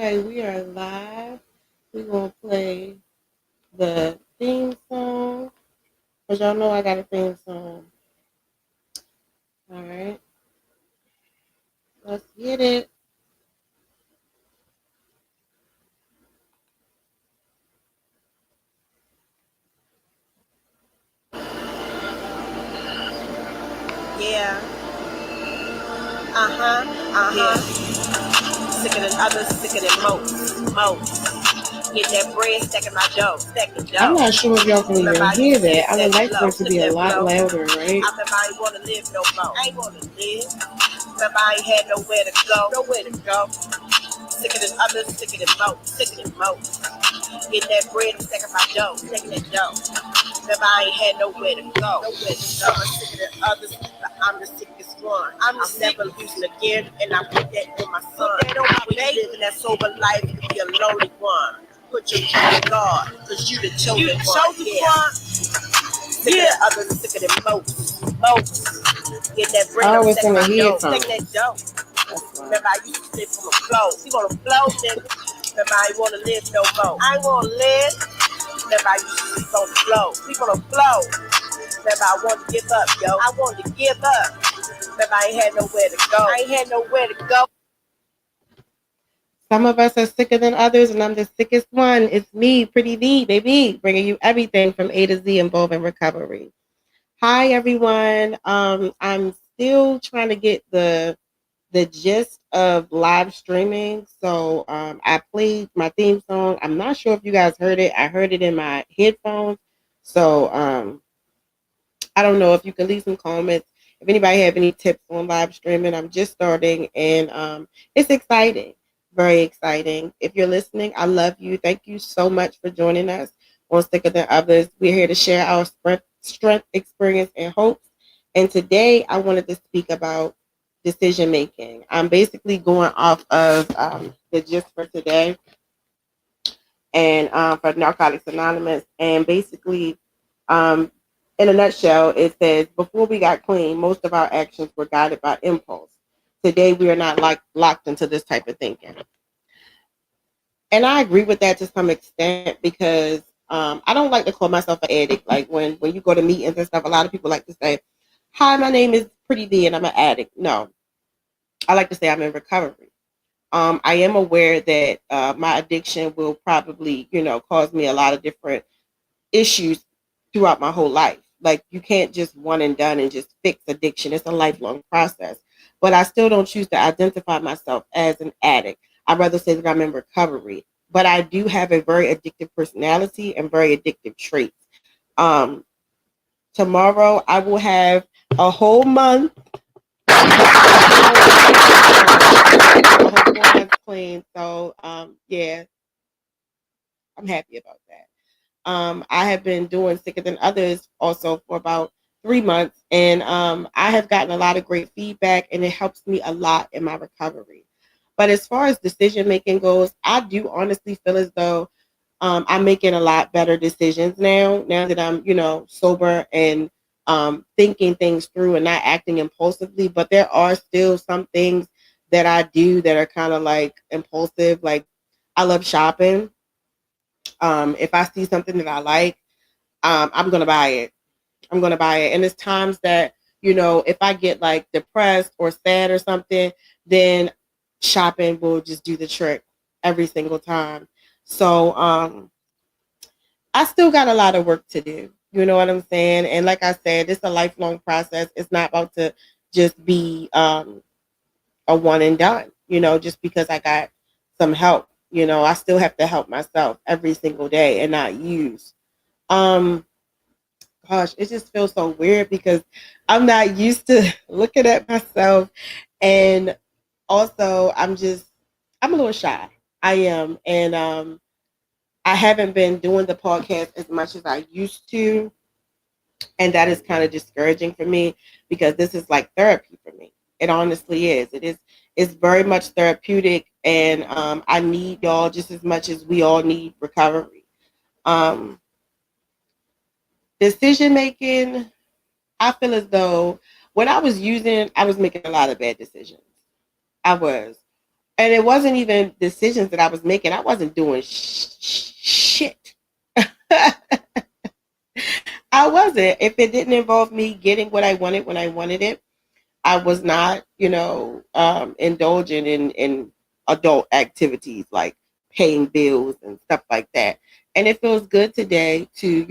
Okay, we are live. We're gonna play the theme song. Cause y'all know I got a theme song. All right, let's get it. Yeah. Yeah. Sicker than others, sicker than most. Get that bread, stacking my dough, stacking I'm dough. not sure if y'all can Remember even I used hear to sit that. I would steady like for flow, it to be a that lot flow. louder, right? I remember I ain't wanna live no more. I ain't wanna live. Remember I ain't had nowhere to go. Nowhere to go. Sicker than others, sicker than most. Get that bread, stacking my dough, stacking that dough. Remember I ain't had nowhere to go. Some are sicker than others, but I'm the sickest one. I'm never losing again, and I put that on my son. When you living that sober life, you be a lonely one. Put your trust in God, cause you the chosen one. Yeah. Sicker than others, sicker than most. Get that bread, I I'm always stacking want to my hear dough, from. stacking that dough. That's why. Remember I used to live from a flow. You wanna flow, nigga? Remember I ain't wanna live no more. I ain't wanna live. Remember I used to sleep on the flow. Sleep on the flow. Remember I wanted to give up, yo. I wanted to give up. Remember I ain't had nowhere to go. I ain't had nowhere to go. Some of us are sicker than others, and I'm the sickest one. It's me, Pretty D, baby, bringing you everything from A to Z involving recovery. Hi, everyone. I'm still trying to get the gist of live streaming. So I played my theme song. I'm not sure if you guys heard it. I heard it in my headphones. So I don't know if you can leave some comments. If anybody have any tips on live streaming, I'm just starting and it's exciting. Very exciting. If you're listening, I love you. Thank you so much for joining us on Sicker Than Others. We're here to share our strength, experience, and hopes. And today I wanted to speak about decision making. I'm basically going off of the gist for today and for Narcotics Anonymous. And basically, um, in a nutshell, it says before we got clean, most of our actions were guided by impulse. Today, we are not like locked into this type of thinking. And I agree with that to some extent because I don't like to call myself an addict. Like when you go to meetings and stuff, a lot of people like to say, "Hi, my name is Pretty D, and I'm an addict." No, I like to say I'm in recovery. I am aware that my addiction will probably, cause me a lot of different issues throughout my whole life. Like you can't just one and done and just fix addiction. It's a lifelong process. But I still don't choose to identify myself as an addict. I'd rather say that I'm in recovery. But I do have a very addictive personality and very addictive traits. Um, Tomorrow I will have a whole month. A whole 4 months clean. So yeah, I'm happy about that. I have been doing Sicker Than Others also for about 3 months, and I have gotten a lot of great feedback, and it helps me a lot in my recovery. But as far as decision making goes, I do honestly feel as though I'm making a lot better decisions now. Now that I'm, sober and thinking things through and not acting impulsively. But there are still some things that I do that are kind of like impulsive. Like I love shopping. If I see something that I like, I'm gonna buy it. I'm gonna buy it. And it's times that, if I get like depressed or sad or something, then shopping will just do the trick every single time. So I still got a lot of work to do. You know what I'm saying? And like I said, it's a lifelong process. It's not about to just be a one and done, just because I got some help. I still have to help myself every single day and not use. Um, Gosh, it just feels so weird because I'm not used to looking at myself, and also I'm a little shy. I am, and I haven't been doing the podcast as much as I used to, and that is kind of discouraging for me because this is like therapy for me. It honestly is. It is. It's very much therapeutic, and I need y'all just as much as we all need recovery. Um, Decision making, I feel as though when I was using, I was making a lot of bad decisions. I was. And it wasn't even decisions that I was making. I wasn't doing shit. I wasn't. If it didn't involve me getting what I wanted when I wanted it, I was not, indulging in adult activities like paying bills and stuff like that. And it feels good today to,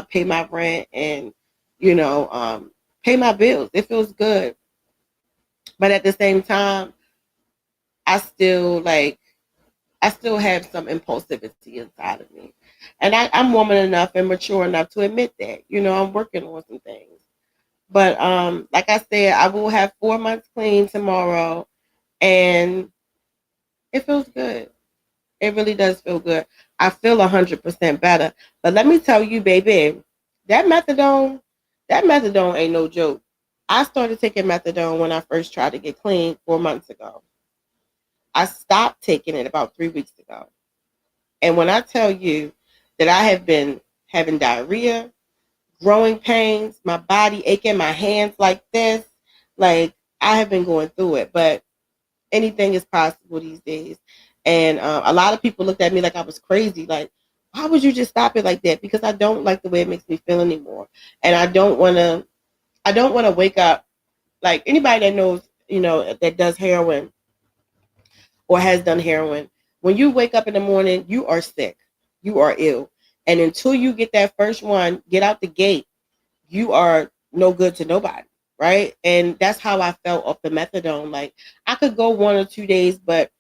pay my rent and, you know, um, pay my bills. It feels good. But at the same time, I still like, I still have some impulsivity inside of me. And I'm woman enough and mature enough to admit that. I'm working on some things. But like I said, I will have 4 months clean tomorrow, and it feels good. It really does feel good. I feel 100% better. But let me tell you, baby, that methadone, that methadone ain't no joke. I started taking methadone when I first tried to get clean 4 months ago. I stopped taking it about 3 weeks ago. And when I tell you that I have been having diarrhea, growing pains, my body aching, my hands like this, like I have been going through it. But anything is possible these days. And a lot of people looked at me like I was crazy. Like, why would you just stop it like that? Because I don't like the way it makes me feel anymore, and I don't want to. I don't want to wake up like anybody that knows, that does heroin or has done heroin. When you wake up in the morning, you are sick, you are ill, and until you get that first one, get out the gate, you are no good to nobody, right? And that's how I felt off the methadone. Like I could go 1 or 2 days, but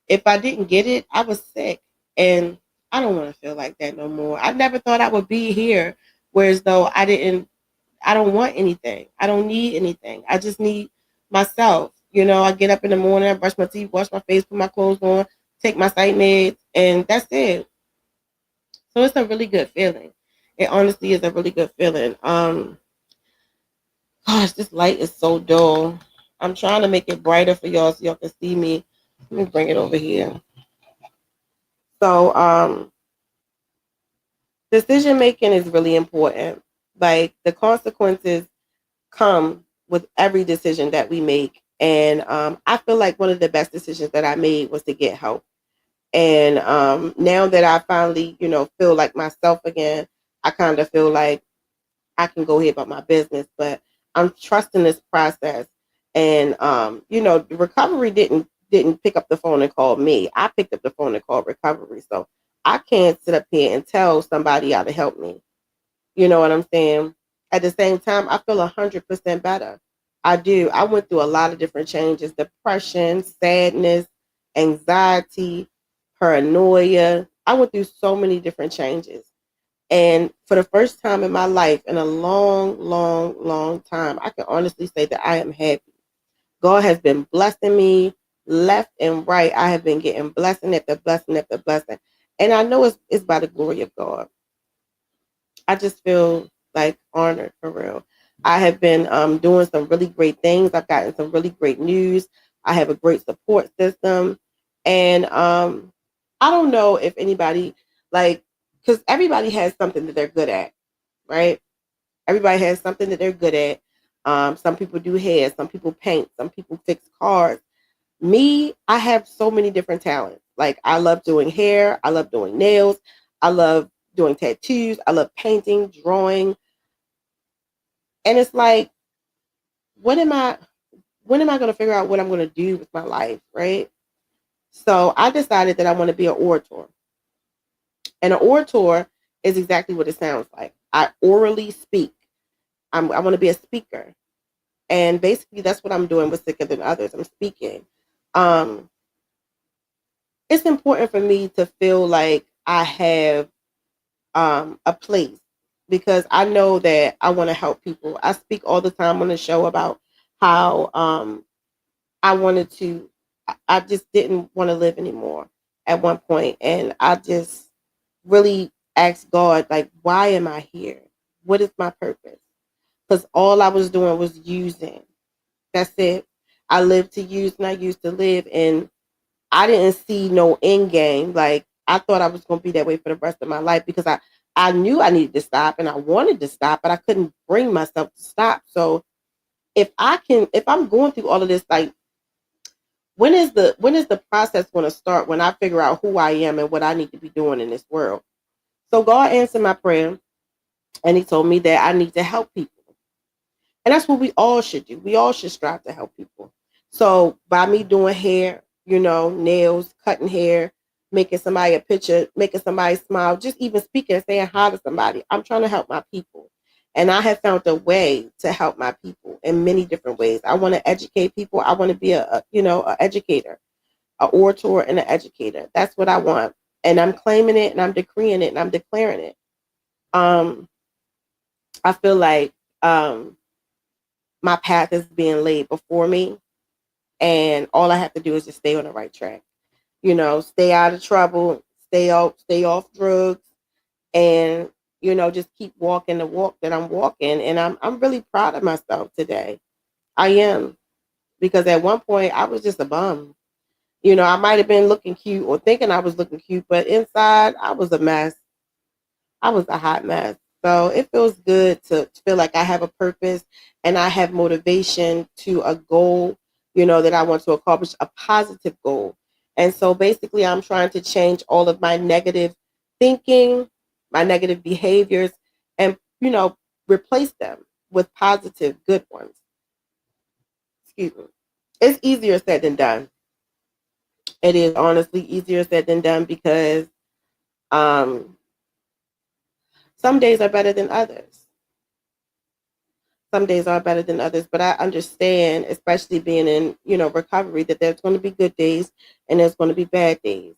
if I didn't get it, I was sick. And I don't want to feel like that no more. I never thought I would be here. Whereas though I don't want anything. I don't need anything. I just need myself. I get up in the morning, I brush my teeth, wash my face, put my clothes on, take my sight meds, and that's it. So it's a really good feeling. It honestly is a really good feeling. Gosh, this light is so dull. I'm trying to make it brighter for y'all so y'all can see me. Let me bring it over here. So, decision making is really important. Like the consequences come with every decision that we make. And I feel like one of the best decisions that I made was to get help. And now that I finally, feel like myself again, I kind of feel like I can go ahead about my business. But I'm trusting this process. And the recovery didn't pick up the phone and call me. I picked up the phone and called recovery. So I can't sit up here and tell somebody how to help me. You know what I'm saying? At the same time, I feel 100% better. I do. I went through a lot of different changes: depression, sadness, anxiety, paranoia. I went through so many different changes. And for the first time in my life, in a long, long, long time, I can honestly say that I am happy. God has been blessing me left and right. I have been getting blessing after blessing after blessing. And I know it's by the glory of God. I just feel like honored for real. I have been doing some really great things. I've gotten some really great news. I have a great support system. And I don't know if anybody, like, because everybody has something that they're good at, right? Everybody has something that they're good at. Some people do hair, some people paint, some people fix cars. Me, I have so many different talents. Like I love doing hair, I love doing nails, I love doing tattoos, I love painting, drawing. And it's like, when am I when am I gonna figure out what I'm gonna do with my life, right? So I decided that I want to be an orator. And an orator is exactly what it sounds like. I orally speak. I want to be a speaker. And basically that's what I'm doing with Sicker Than Others. I'm speaking. Um, it's important for me to feel like I have a place, because I know that I want to help people. I speak all the time on the show about how I wanted to, I just didn't want to live anymore at one point. And I just really asked God, like, why am I here? What is my purpose? Because all I was doing was using. That's it. I lived to use and I used to live. And I didn't see no end game. Like I thought I was going to be that way for the rest of my life, because I knew I needed to stop and I wanted to stop, but I couldn't bring myself to stop. So if I'm going through all of this, like when is the process going to start when I figure out who I am and what I need to be doing in this world? So God answered my prayer, and He told me that I need to help people. And that's what we all should do. We all should strive to help people. So by me doing hair, nails, cutting hair, making somebody a picture, making somebody smile, just even speaking and saying hi to somebody, I'm trying to help my people. And I have found a way to help my people in many different ways. I want to educate people. I want to be a educator, an orator, and an educator. That's what I want. And I'm claiming it, and I'm decreeing it, and I'm declaring it. Um, I feel like my path is being laid before me, and all I have to do is just stay on the right track. Stay out of trouble, stay off drugs, and just keep walking the walk that I'm walking. And I'm really proud of myself today. I am, because at one point I was just a bum. I might have been looking cute or thinking I was looking cute, but inside I was a mess. I was a hot mess. So it feels good to feel like I have a purpose and I have motivation to a goal, that I want to accomplish, a positive goal. And so basically, I'm trying to change all of my negative thinking, my negative behaviors, and, replace them with positive, good ones. Excuse me. It's easier said than done. It is honestly easier said than done because um, some days are better than others. Some days are better than others, but I understand, especially being in, recovery, that there's going to be good days and there's going to be bad days.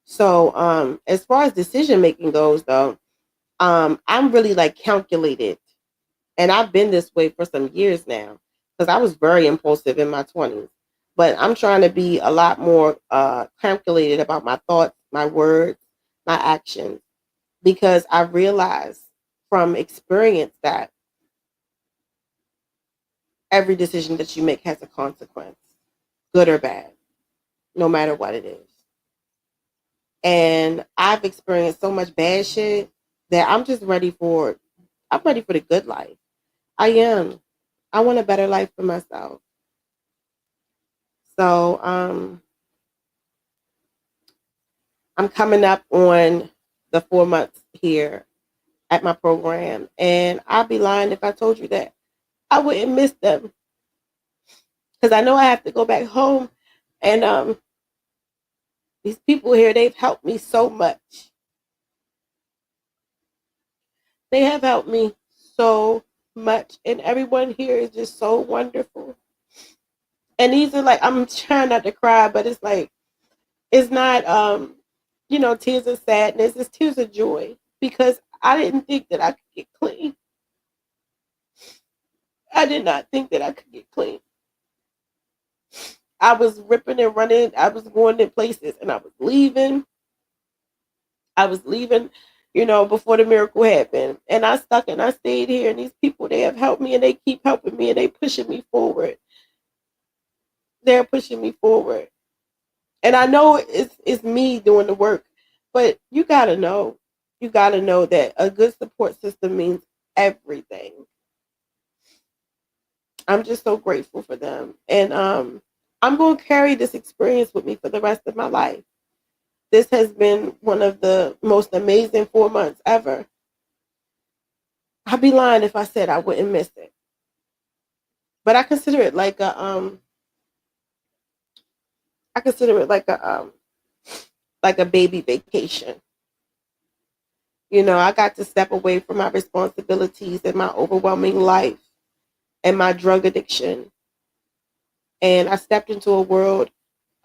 So, as far as decision making goes, though, I'm really like calculated, and I've been this way for some years now because I was very impulsive in my 20s. But I'm trying to be a lot more calculated about my thoughts, my words, my actions, because I realize from experience that every decision that you make has a consequence, good or bad, no matter what it is. And I've experienced so much bad shit that I'm ready for the good life. I am. I want a better life for myself. So I'm coming up on the 4 months here at my program, and I'd be lying if I told you that I wouldn't miss them, because I know I have to go back home, and these people here, they've helped me so much. They have helped me so much, and everyone here is just so wonderful. And these are like, I'm trying not to cry, but it's like, it's not tears of sadness, it's tears of joy, because I didn't think that I could get clean. I did not think that I could get clean. I was ripping and running. I was going to places, and I was leaving. I was leaving, before the miracle happened. And I stuck and I stayed here. And these people, they have helped me, and they keep helping me, and they pushing me forward. They're pushing me forward. And I know it's me doing the work, but you gotta know that a good support system means everything. I'm just so grateful for them. And I'm gonna carry this experience with me for the rest of my life. This has been one of the most amazing 4 months ever. I'd be lying if I said I wouldn't miss it. But I consider it like a baby vacation. I got to step away from my responsibilities and my overwhelming life and my drug addiction. And I stepped into a world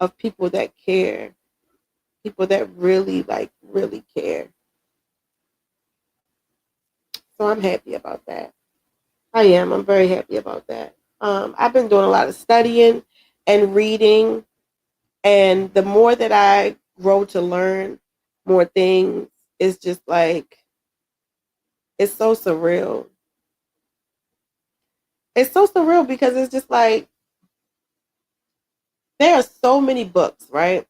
of people that care, people that really, like, really care. So I'm happy about that. I am. I'm very happy about that. I've been doing a lot of studying and reading. And the more that I grow to learn more things, it's just like, it's so surreal. It's so surreal because it's just like, there are so many books, right?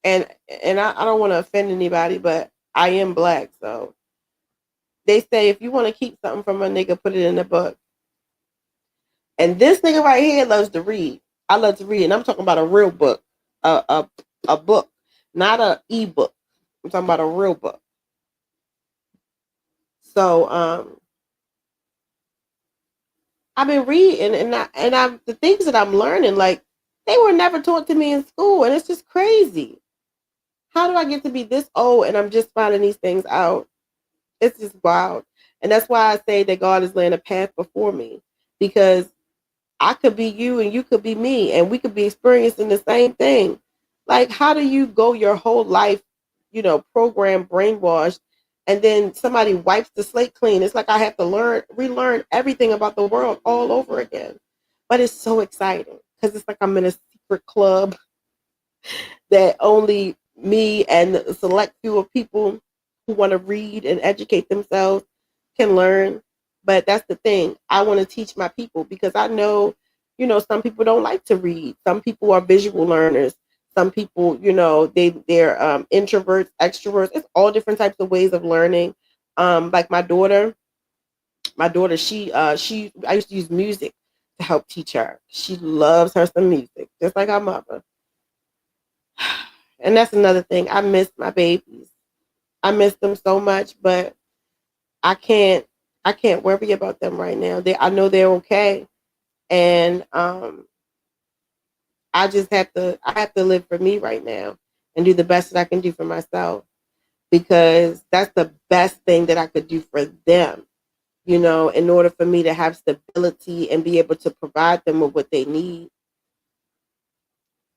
And I don't want to offend anybody, but I am black, so they say if you want to keep something from a nigga, put it in a book. And this nigga right here loves to read. I love to read, and I'm talking about a real book. a book, not a ebook. I'm talking about a real book. So I've been reading, and the things that I'm learning, like they were never taught to me in school, and it's just crazy. How do I get to be this old and I'm just finding these things out? It's just wild. And that's why I say that God is laying a path before me, because I could be you and you could be me and we could be experiencing the same thing. Like, how do you go your whole life, program brainwashed, and then somebody wipes the slate clean? It's like I have to relearn everything about the world all over again. But it's so exciting because it's like I'm in a secret club that only me and a select few of people who want to read and educate themselves can learn. But that's the thing. I want to teach my people because I know, some people don't like to read. Some people are visual learners. Some people, they're introverts, extroverts. It's all different types of ways of learning. Like my daughter, she I used to use music to help teach her. She loves her some music, just like our mother. And that's another thing. I miss my babies. I miss them so much, but I can't I can't worry about them right now. I know they're okay. And I have to live for me right now and do the best that I can do for myself, because that's the best thing that I could do for them, in order for me to have stability and be able to provide them with what they need.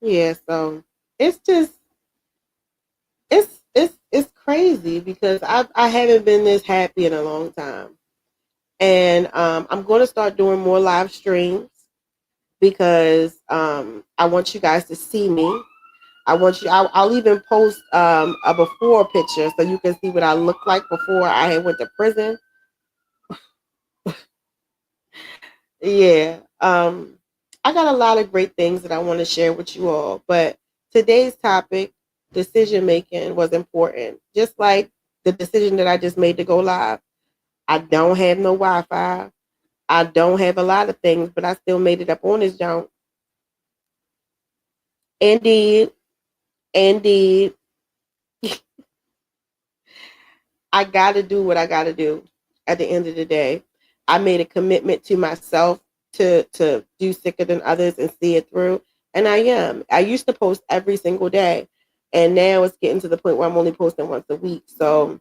Yeah, so it's just it's crazy because I haven't been this happy in a long time, and I'm going to start doing more live streams because I want you guys to see me. I'll even post a before picture so you can see what I looked like before I had went to prison. Yeah, I got a lot of great things that I want to share with you all, but today's topic, decision making, was important. Just like the decision that I just made to go live. I don't have no Wi-Fi. I don't have a lot of things, but I still made it up on this jump. Indeed, indeed, I got to do what I got to do. At the end of the day, I made a commitment to myself to do sicker than others and see it through, and I am. I used to post every single day, and now it's getting to the point where I'm only posting once a week. So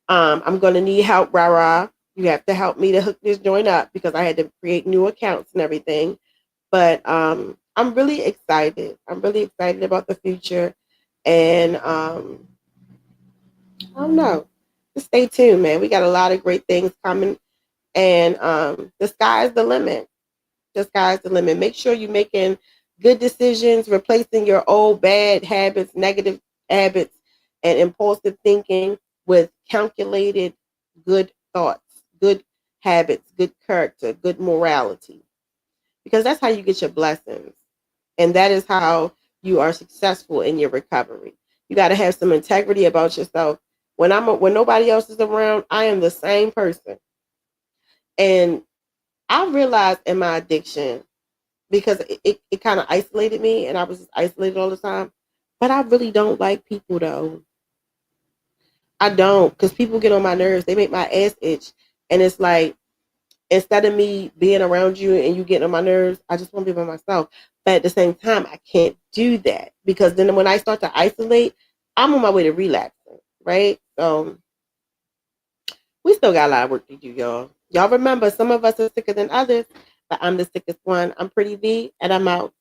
I'm gonna need help, Rara. You have to help me to hook this joint up because I had to create new accounts and everything. But I'm really excited. I'm really excited about the future, and I don't know. Just stay tuned, man. We got a lot of great things coming, and the sky's the limit. The sky's the limit. Make sure you're making good decisions, replacing your old bad habits, negative habits, and impulsive thinking with calculated good thoughts, good habits, good character, good morality. Because that's how you get your blessings. And that is how you are successful in your recovery. You got to have some integrity about yourself. When nobody else is around, I am the same person. And I realized in my addiction, because it kind of isolated me and I was just isolated all the time. But I really don't like people though. I don't, because people get on my nerves. They make my ass itch. And it's like, instead of me being around you and you getting on my nerves, I just want to be by myself. But at the same time, I can't do that because then when I start to isolate, I'm on my way to relapsing, right? So we still got a lot of work to do, y'all. Y'all remember, some of us are sicker than others, but I'm the sickest one. I'm Pretty V, and I'm out.